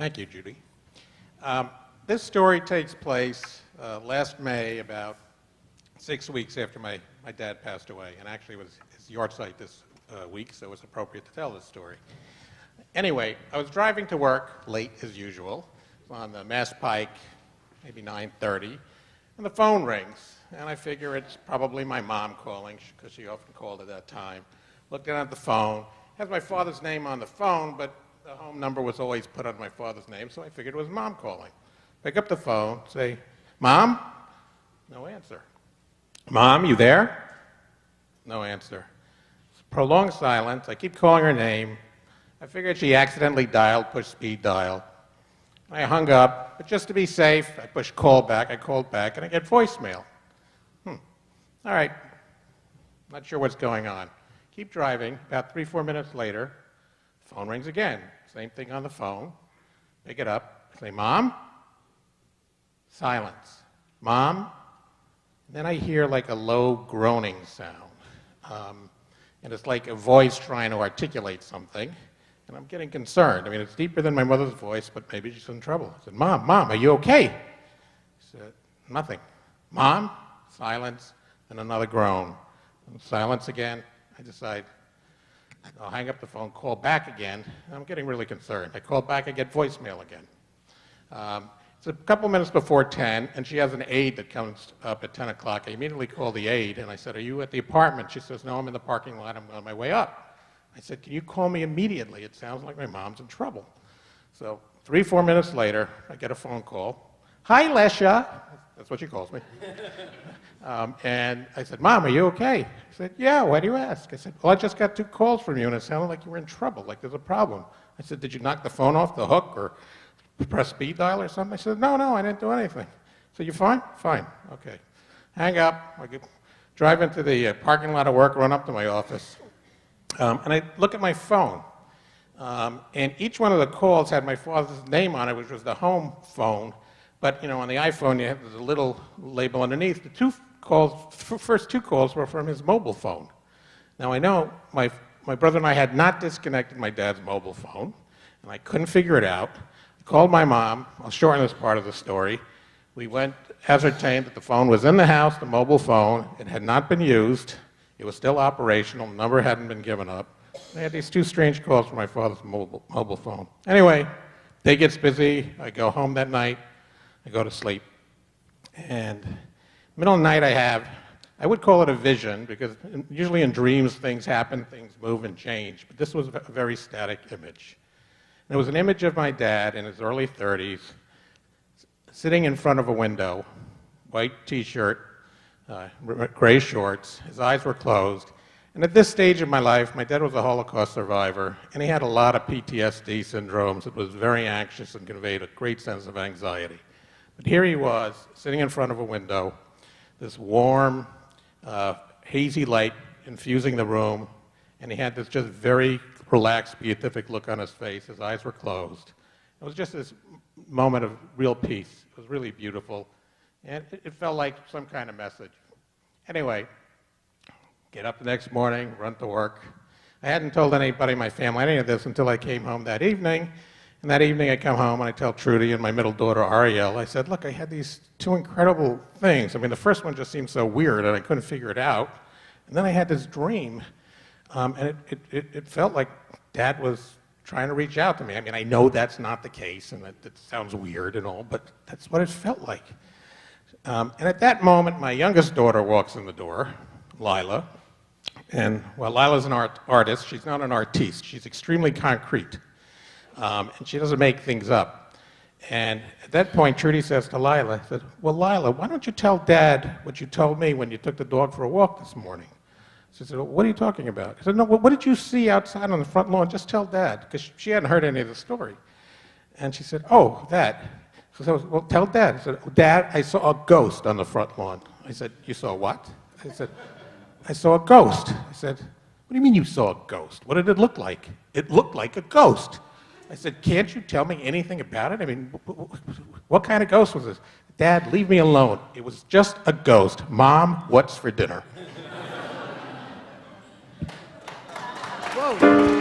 Thank you, Judy. This story takes place last May, about 6 weeks after my dad passed away, and actually it was his yahrzeit this week, so it was appropriate to tell this story. Anyway, I was driving to work late as usual on the Mass Pike, maybe 9:30, and the phone rings, and I figure it's probably my mom calling, because she often called at that time. Looked down at the phone, has my father's name on the phone, but the home number was always put on my father's name, so I figured it was Mom calling. Pick up the phone, say, "Mom?" No answer. "Mom, you there?" No answer. Prolonged silence. I keep calling her name. I figured she accidentally dialed, pushed speed dial. I hung up, but just to be safe, I pushed call back. I called back, and I get voicemail. All right. Not sure what's going on. Keep driving. About 3-4 minutes later, phone rings again. Same thing on the phone. Pick it up. Say, "Mom?" Silence. "Mom?" Then I hear like a low groaning sound. And it's like a voice trying to articulate something. And I'm getting concerned. I mean, it's deeper than my mother's voice, but maybe she's in trouble. I said, Mom, are you okay?" She said, "Nothing." "Mom?" Silence, and another groan. And silence again. I decide, I'll hang up the phone, call back again. I'm getting really concerned. I call back, I get voicemail again. It's a couple minutes before 10, and she has an aide that comes up at 10 o'clock. I immediately call the aide, and I said, "Are you at the apartment?" She says, "No, I'm in the parking lot. I'm on my way up." I said, "Can you call me immediately? It sounds like my mom's in trouble." So 3-4 minutes later, I get a phone call. "Hi, Lesha." That's what she calls me. And I said, "Mom, are you okay?" She said, "Yeah, why do you ask?" I said, "Well, I just got 2 calls from you, and it sounded like you were in trouble, like there's a problem." I said, "Did you knock the phone off the hook or press speed dial or something?" I said, No, I didn't do anything." "So you fine?" "Fine." "Okay." Hang up. I drive into the parking lot of work, run up to my office, and I look at my phone. And each one of the calls had my father's name on it, which was the home phone. But, on the iPhone, there's a little label underneath. The first two calls were from his mobile phone. Now, I know my brother and I had not disconnected my dad's mobile phone, and I couldn't figure it out. I called my mom. I'll shorten this part of the story. We ascertained that the phone was in the house, the mobile phone. It had not been used. It was still operational. The number hadn't been given up. I had these 2 strange calls from my father's mobile phone. Anyway, day gets busy. I go home that night. I go to sleep. And middle of the night I would call it a vision, because usually in dreams things happen, things move and change. But this was a very static image. And it was an image of my dad in his early 30s, sitting in front of a window, white T-shirt, gray shorts. His eyes were closed. And at this stage of my life, my dad was a Holocaust survivor, and he had a lot of PTSD syndromes. It was very anxious and conveyed a great sense of anxiety. But here he was, sitting in front of a window, this warm, hazy light infusing the room, and he had this just very relaxed, beatific look on his face. His eyes were closed. It was just this moment of real peace. It was really beautiful, and it felt like some kind of message. Anyway, get up the next morning, run to work. I hadn't told anybody in my family any of this until I came home that evening. And that evening I come home and I tell Trudy and my middle daughter Ariel, I said, "Look, I had these 2 incredible things. I mean, the first one just seemed so weird and I couldn't figure it out. And then I had this dream, and it felt like Dad was trying to reach out to me. I mean, I know that's not the case, and it sounds weird and all, but that's what it felt like." And at that moment, my youngest daughter walks in the door, Lila. And while Lila's an artist, she's not an artiste. She's extremely concrete. And she doesn't make things up. And at that point, Trudy says to Lila, "Well, Lila, why don't you tell Dad what you told me when you took the dog for a walk this morning?" She said, "Well, what are you talking about?" I said, "No, what did you see outside on the front lawn? Just tell Dad," because she hadn't heard any of the story. And she said, "Oh, that." So I said, "Well, tell Dad." I said, "Dad, I saw a ghost on the front lawn." I said, "You saw what?" I said, "I saw a ghost." I said, "What do you mean you saw a ghost? What did it look like?" "It looked like a ghost." I said, "Can't you tell me anything about it? I mean, what kind of ghost was this?" "Dad, leave me alone. It was just a ghost. Mom, what's for dinner?" Whoa.